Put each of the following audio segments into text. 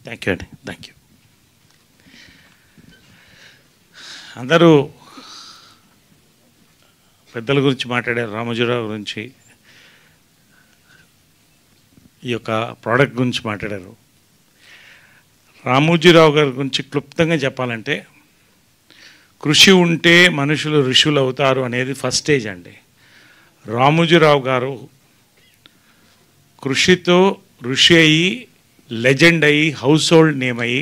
Thank you అండి, thank you. అందరూ పెద్దల గురించి మాట్లాడారు, రామోజీరావు గురించి, ఈ యొక్క ప్రోడక్ట్ గురించి మాట్లాడారు. రామోజీరావు గారి గురించి క్లుప్తంగా చెప్పాలంటే, కృషి ఉంటే మనుషులు ఋషులు అవుతారు అనేది ఫస్ట్ స్టేజ్ అండి. రామోజీరావు గారు కృషితో ఋషి అయ్యి, లెజెండ్ అయ్యి, హౌస్ హోల్డ్ నేమ్ అయ్యి,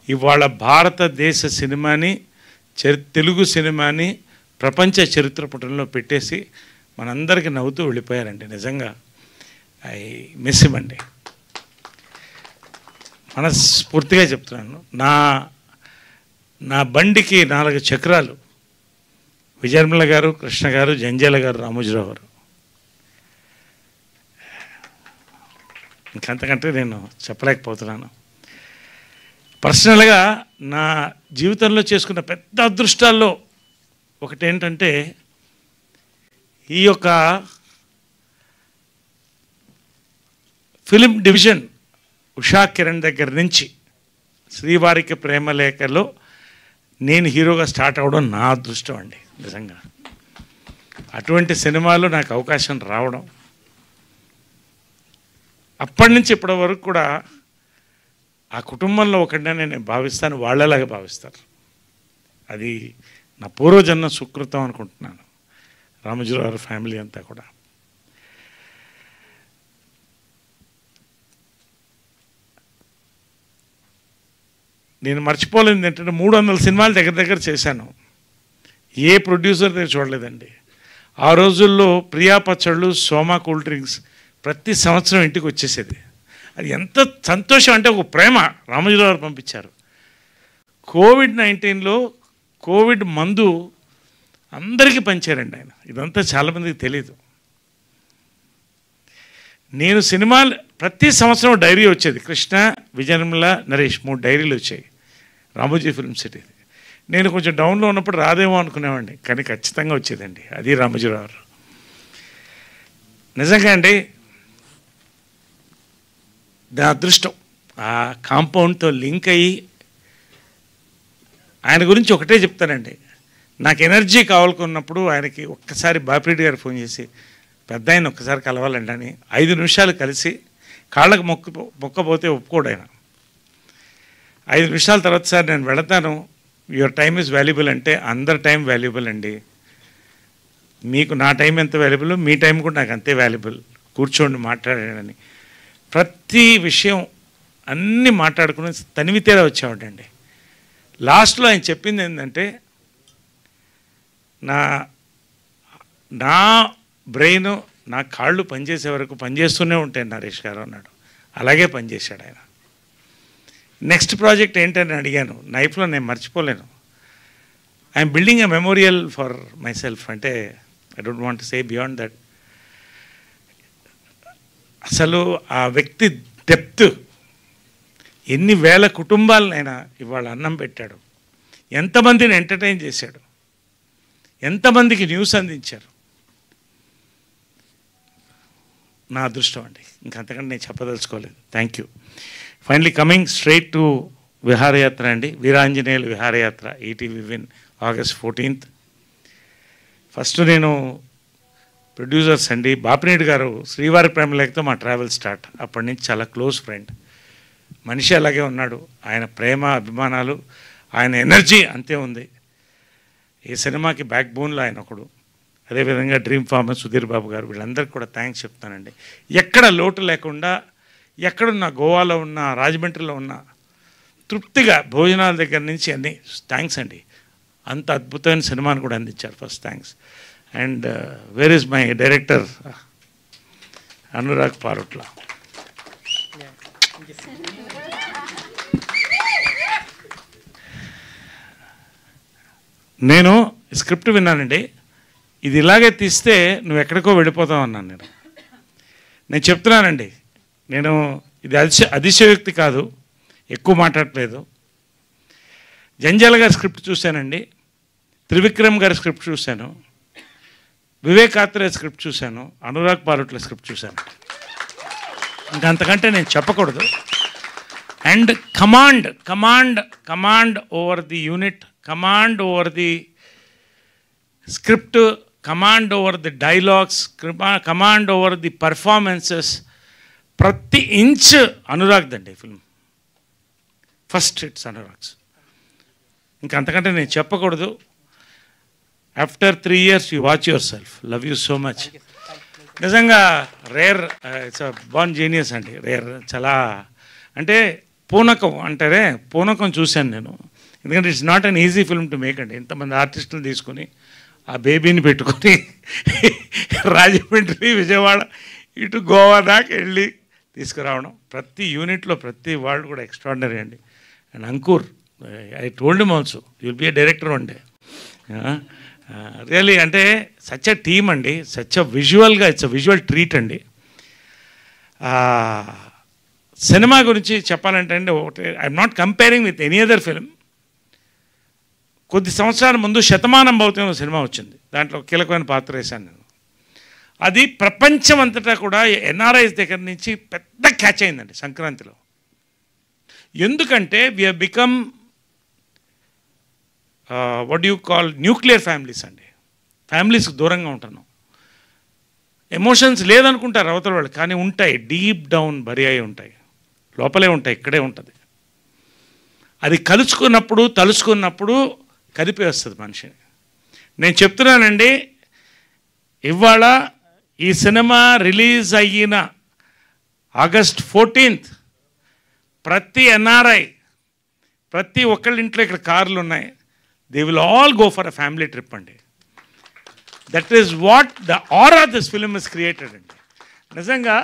ఇవాళ భారతదేశ సినిమాని, తెలుగు సినిమాని ప్రపంచ చరిత్ర పుటంలో పెట్టేసి మనందరికీ నవ్వుతూ వెళ్ళిపోయారండి. నిజంగా ఐ మిస్ హిమ్ అండి, మనస్ఫూర్తిగా చెప్తున్నాను. నా బండికి 4 చక్రాలు విజయనిర్మల గారు, కృష్ణ గారు, జంజాల గారు, రామోజీరావు గారు. ఇంకంతకంటే నేను చెప్పలేకపోతున్నాను. పర్సనల్గా నా జీవితంలో చేసుకున్న పెద్ద అదృష్టాల్లో ఒకటి ఏంటంటే, ఈ యొక్క ఫిలిం డివిజన్ ఉషా కిరణ్ దగ్గర నుంచి శ్రీవారికి ప్రేమలేఖలో నేను హీరోగా స్టార్ట్ అవ్వడం నా అదృష్టం అండి. నిజంగా అటువంటి సినిమాలో నాకు అవకాశం రావడం, అప్పటి నుంచి ఇప్పటి వరకు కూడా ఆ కుటుంబంలో ఒకటిగా నేను భావిస్తాను, వాళ్ళలాగా భావిస్తారు. అది నా పూర్వజన్మ సుకృతం అనుకుంటున్నాను, రామోజీరావు ఫ్యామిలీ అంతా కూడా. నేను మర్చిపోలేదు ఏంటంటే, 300 సినిమాలు దగ్గర చేశాను. ఏ ప్రొడ్యూసర్ దగ్గర చూడలేదండి. ఆ రోజుల్లో ప్రియా పచ్చళ్ళు, సోమా కూల్ డ్రింక్స్ ప్రతి సంవత్సరం ఇంటికి వచ్చేసేది. అది ఎంత సంతోషం అంటే, ఒక ప్రేమ రామోజీరావు గారు పంపించారు. కోవిడ్-19లో కోవిడ్ మందు అందరికీ పంచారండి ఆయన. ఇదంతా చాలామందికి తెలీదు. నేను సినిమాలు ప్రతి సంవత్సరం డైరీ వచ్చేది. కృష్ణ, విజయనిర్మల, నరేష్ 3 డైరీలు వచ్చాయి రామోజీ ఫిల్మ్ సిటీ. నేను కొంచెం డౌన్లో ఉన్నప్పుడు రాదేమో అనుకునేవాడిని, కానీ ఖచ్చితంగా వచ్చేదండి. అది రామోజీరావు గారు. నిజంగా అండి, నా అదృష్టం ఆ కాంపౌండ్తో లింక్ అయ్యి. ఆయన గురించి ఒకటే చెప్తానండి, నాకు ఎనర్జీ కావాలనుకున్నప్పుడు ఆయనకి ఒక్కసారి బాపిరెడ్డి గారు ఫోన్ చేసి, పెద్ద ఆయన ఒక్కసారి కలవాలండి అని 5 నిమిషాలు కలిసి కాళ్ళకు మొక్కపోతే ఒప్పుకోడు ఆయన. 5 నిమిషాల తర్వాత, సార్ నేను వెళతాను, యువర్ టైం ఈజ్ వాల్యుబుల్ అంటే, అందరి టైం వాల్యుబుల్ అండి, మీకు నా టైం ఎంత వాల్యుబుల్, మీ టైం కూడా నాకు అంతే వాల్యుబుల్, కూర్చోండి మాట్లాడానని ప్రతి విషయం అన్నీ మాట్లాడుకుని తనివితేరా వచ్చేవాడండి. లాస్ట్లో ఆయన చెప్పింది ఏంటంటే, నా బ్రెయిన్, నా కాళ్ళు పనిచేసే వరకు పనిచేస్తూనే ఉంటాయి నరేష్ గారు అన్నాడు. అలాగే పనిచేశాడు ఆయన. నెక్స్ట్ ప్రాజెక్ట్ ఏంటని అడిగాను. లైఫ్లో నేను మర్చిపోలేను. I'm building a memorial for myself. అంటే I don't want to say beyond that. అసలు ఆ వ్యక్తి డెప్త్, ఎన్ని వేల కుటుంబాలనైనా ఇవాళ అన్నం పెట్టాడు, ఎంతమందిని ఎంటర్టైన్ చేశాడు, ఎంతమందికి న్యూస్ అందించారు. నా అదృష్టం అండి, ఇంకంతకంటే నేను చెప్పదలుచుకోలేదు. Thank you. Finally coming straight to Viharayatra అండి. Veeranjaneyulu Viharayatra ETV Win August 14th. First నేను ప్రొడ్యూసర్స్ అండి, బాపిరెడ్డి గారు శ్రీవారి ప్రేమలేఖతో మా ట్రావెల్ స్టార్ట్. అప్పటి నుంచి చాలా క్లోజ్ ఫ్రెండ్. మనిషి అలాగే ఉన్నాడు. ఆయన ప్రేమ, అభిమానాలు, ఆయన ఎనర్జీ అంతే ఉంది. ఈ సినిమాకి బ్యాక్ బోన్లో ఆయన ఒకడు. అదేవిధంగా డ్రీమ్ ఫార్మర్ సుధీర్ బాబు గారు, వీళ్ళందరికీ కూడా థ్యాంక్స్ చెప్తానండి. ఎక్కడ లోటు లేకుండా, ఎక్కడున్నా, గోవాలో ఉన్నా, రాజమండ్రిలో ఉన్నా, తృప్తిగా భోజనాల దగ్గర నుంచి అన్నీ థ్యాంక్స్ అండి. అంత అద్భుతమైన సినిమాని కూడా అందించారు. First thanks. And where is my director Anurag Parutla. నేను స్క్రిప్ట్ విన్నానండి. ఇది ఇలాగే తీస్తే నువ్వు ఎక్కడికో వెళ్ళిపోతావు అన్నాను. నేను చెప్తున్నానండి, నేను ఇది అతిశయోక్తి కాదు, ఎక్కువ మాట్లాడట్లేదు. జంజాల గారి స్క్రిప్ట్ చూశానండి, త్రివిక్రమ్ గారి స్క్రిప్ట్ చూశాను, వివేక్ ఆత్రేయ స్క్రిప్ట్ చూశాను, అనురాగ్ పారుట్ల స్క్రిప్ట్ చూశాను. ఇంకా అంతకంటే నేను చెప్పకూడదు. and command over the unit, command over the script, command over the dialogues, command over the performances. ప్రతి ఇంచ్ అనురాగ్దండి ఫిల్మ్. First it's Anurag's. ఇంకంతకంటే నేను చెప్పకూడదు. After 3 years you watch yourself. Love you so much. నిజంగా rare, it's born genius అండి. Rare చాలా అంటే పూనకం అంటారే, పూనకం చూశాను నేను. ఎందుకంటే it's not an easy film to make అండి. ఇంతమంది ఆర్టిస్టులు తీసుకొని ఆ బేబీని పెట్టుకొని రాజమండ్రి, విజయవాడ, ఇటు గోవా దాకా వెళ్ళి తీసుకురావడం. ప్రతి యూనిట్లో ప్రతి వాళ్ళు కూడా ఎక్స్ట్రాడినరీ అండి. And Ankur, I told him also you'll be a director one day. Really అంటే సచ్ అ టీమ్ అండి, సచ్ అ విజువల్గా ఇట్స్ అ విజువల్ ట్రీట్ అండి. సినిమా గురించి చెప్పాలంటే అండి, ఒకటి I'm not comparing with any other film. కొద్ది సంవత్సరాల ముందు శతమానం భౌతికం సినిమా వచ్చింది. దాంట్లో కీలకమైన పాత్ర వేశాను నేను. అది ప్రపంచం అంతటా కూడా ఎన్ఆర్ఐస్ దగ్గర నుంచి పెద్ద క్యాచ్ అయిందండి సంక్రాంతిలో. ఎందుకంటే we have become what you call nuclear families అండి. ఫ్యామిలీస్కి దూరంగా ఉంటున్నాం. ఎమోషన్స్ లేదనుకుంటారు అవతల వాళ్ళు, కానీ ఉంటాయి. డీప్ డౌన్ బరి అయి ఉంటాయి, లోపలే ఉంటాయి, ఇక్కడే ఉంటుంది. అది తలుచుకున్నప్పుడు కదిపి వస్తుంది మనిషిని. నేను చెప్తున్నానండి, ఇవాళ ఈ సినిమా రిలీజ్ అయిన August 14th ప్రతి ఎన్ఆర్ఐ, ప్రతి ఒక్కళ్ళ ఇంట్లో ఇక్కడ కార్లు ఉన్నాయి. They will all go for a family trip అండి. That is what the aura this film is created అండి. నిజంగా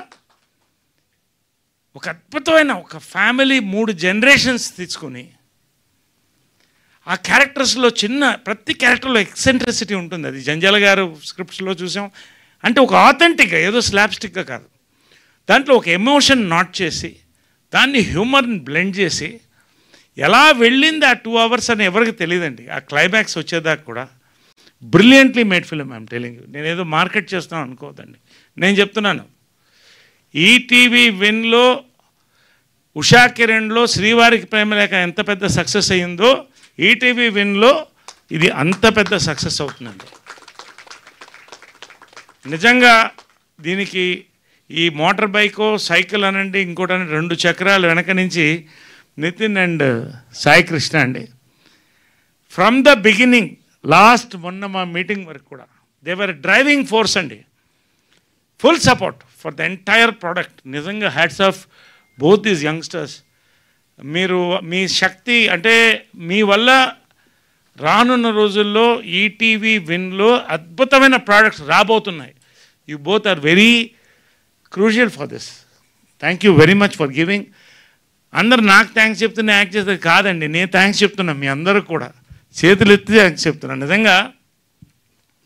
ఒక అద్భుతమైన ఒక ఫ్యామిలీ 3 generations తీసుకుని ఆ క్యారెక్టర్స్లో ప్రతి క్యారెక్టర్లో ఎక్సెంట్రిసిటీ ఉంటుంది. అది జంజాల గారు స్క్రిప్ట్స్లో చూసాం. అంటే ఒక ఆథెంటిక్గా, ఏదో స్లాప్స్టిక్గా కాదు, దాంట్లో ఒక ఎమోషన్ నాట్ చేసి దాన్ని హ్యూమర్ని బ్లెండ్ చేసి ఎలా వెళ్ళింది ఆ 2 hours అని ఎవరికి తెలియదండి. ఆ క్లైమాక్స్ వచ్చేదాకా కూడా brilliantly made film. I'm telling you. నేను ఏదో మార్కెట్ చేస్తాను అనుకోవద్దండి. నేను చెప్తున్నాను, ఈటీవీ విన్లో ఉషా కిరణ్లో శ్రీవారికి ప్రేమలేఖ ఎంత పెద్ద సక్సెస్ అయ్యిందో, ఈటీవీ విన్లో ఇది అంత పెద్ద సక్సెస్ అవుతుందండి. నిజంగా దీనికి ఈ మోటార్ బైకో సైకిల్ అనండి, ఇంకోటని 2 చక్రాలు వెనక నుంచి నితిన్ అండ్ సాయి కృష్ణ అండి. ఫ్రమ్ ద బిగినింగ్ లాస్ట్ మొన్న మా మీటింగ్ వరకు కూడా దే వర్ డ్రైవింగ్ ఫోర్స్ అండి. Full support for the entire product. నిజంగా hats off both these youngsters. మీరు మీ శక్తి అంటే మీ వల్ల రానున్న రోజుల్లో ఈటీవీ విన్లో అద్భుతమైన ప్రోడక్ట్స్ రాబోతున్నాయి. You both are very crucial for this. Thank you very much for giving. అందరు నాకు థ్యాంక్స్ చెప్తున్నా యాక్ట్ చేస్తే కాదండి, నేను థ్యాంక్స్ చెప్తున్నాను మీ అందరూ కూడా. చేతులు ఎత్తి థ్యాంక్స్ చెప్తున్నాను. నిజంగా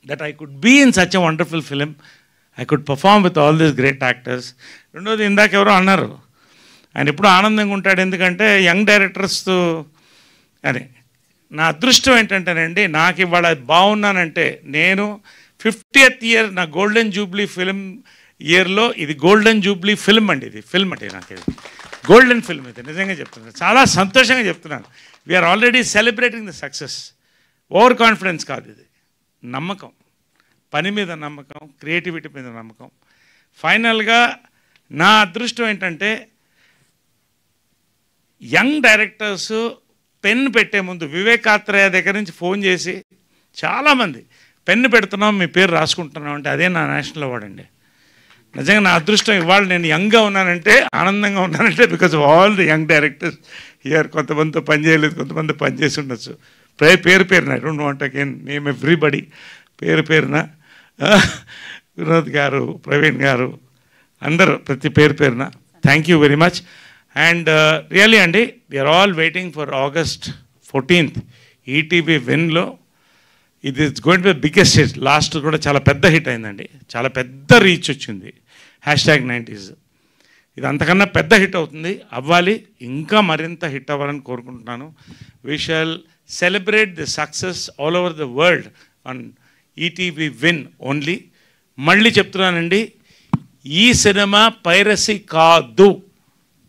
that I could be in such a wonderful film. I could perform with all these great actors. రెండోది, ఇందాక ఎవరో అన్నారు ఆయన ఎప్పుడు ఆనందంగా ఉంటాడు ఎందుకంటే యంగ్ డైరెక్టర్స్తో అని. నా అదృష్టం ఏంటంటేనండి, నాకు ఇవాళ బాగున్నానంటే, నేను 50th year నా గోల్డెన్ జూబ్లీ ఫిల్మ్ ఇయర్లో, ఇది గోల్డెన్ జూబ్లీ ఫిల్మ్ అండి. ఇది ఫిల్మ్ అంటే నాకు ఇది గోల్డెన్ ఫిల్మ్. ఇది నిజంగా చెప్తున్నాను, చాలా సంతోషంగా చెప్తున్నాను. We're already celebrating the success. Over confidence కాదు, ఇది నమ్మకం, పని మీద నమ్మకం, క్రియేటివిటీ మీద నమ్మకం. ఫైనల్గా నా అదృష్టం ఏంటంటే యంగ్ డైరెక్టర్స్ పెన్ పెట్టే ముందు వివేకాత్రేయ దగ్గర నుంచి ఫోన్ చేసి చాలామంది పెన్ను పెడుతున్నాం, మీ పేరు రాసుకుంటున్నాం అంటే అదే నా నేషనల్ అవార్డ్ అండి. నిజంగా నా అదృష్టం ఇవాళ నేను యంగ్గా ఉన్నానంటే, ఆనందంగా ఉన్నానంటే because of all the young directors here. కొంతమందితో పని చేయలేదు, కొంతమంది పని చేసి ఉండొచ్చు. పేరున I don't want again name everybody. పేరున వినోద్ గారు, ప్రవీణ్ గారు, అందరూ ప్రతి పేరున thank you very much. And really అండి, we are all waiting for August 14th ETV విన్లో. ఇది it's going to be biggest hit. Last కూడా చాలా పెద్ద హిట్ అయిందండి, చాలా పెద్ద రీచ్ వచ్చింది. #90s. ఇది అంతకన్నా పెద్ద హిట్ అవుతుంది, అవ్వాలి, ఇంకా మరింత హిట్ అవ్వాలని కోరుకుంటున్నాను. We shall celebrate the success all over the world on ETV win only. మళ్ళీ చెప్తున్నానండి, ఈ సినిమా పైరసీ కాదు.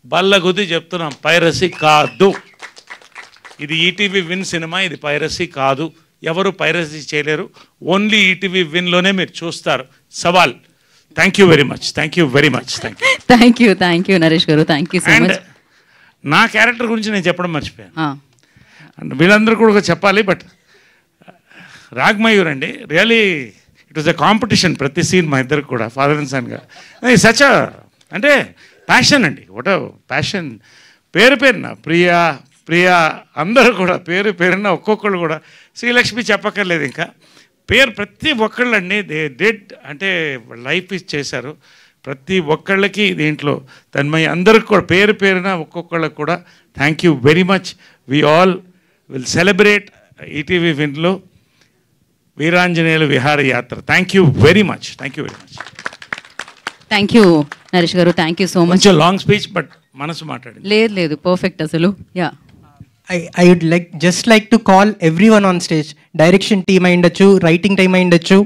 బల్లగుద్ది చెప్తున్నాం, పైరసీ కాదు. ఇది ఈటీవీ విన్ సినిమా, ఇది పైరసీ కాదు. ఎవరు పైరసీ చేయలేరు. ఓన్లీ ఈటీవీ విన్లోనే మీరు చూస్తారు. సవాల్. Thank you very much, thank you very much. Thank you Naresh garu, thank you so much. నా క్యారెక్టర్ గురించి నేను చెప్పడం మర్చిపోయాను. అండ్ వీళ్ళందరూ కూడా చెప్పాలి. బట్ రాగ్మయూర్ అండి, really it was a competition. ప్రతి సీన్ మా ఇద్దరికి కూడా, ఫాదర్ అండ్ సన్గా. సచ్ అంటే ప్యాషన్ అండి, ఒకటో ప్యాషన్. పేరున ప్రియా అందరూ కూడా పేరున ఒక్కొక్కళ్ళు కూడా, శ్రీలక్ష్మి చెప్పక్కర్లేదు ఇంకా. ప్రతి ఒక్కళ్ళండి దే డెడ్ అంటే లైఫ్ ఇచ్చేశారు. ప్రతి ఒక్కళ్ళకి దీంట్లో తన్మయ్య అందరికి కూడా పేరున ఒక్కొక్కళ్ళకి కూడా thank you very much. We all will celebrate ETV విన్లో Veeranjaneyulu Viharayatra. Thank you very much, thank you very much. Thank you Naresh garu, thank you so much. కొంచెం లాంగ్ స్పీచ్, బట్ మనసు మాట్లాడింది. లేదు పర్ఫెక్ట్ అసలు. Yeah, I would just like to call everyone on stage. Direction team అయ్యుండొచ్చు, writing team అయ్యుండొచ్చు,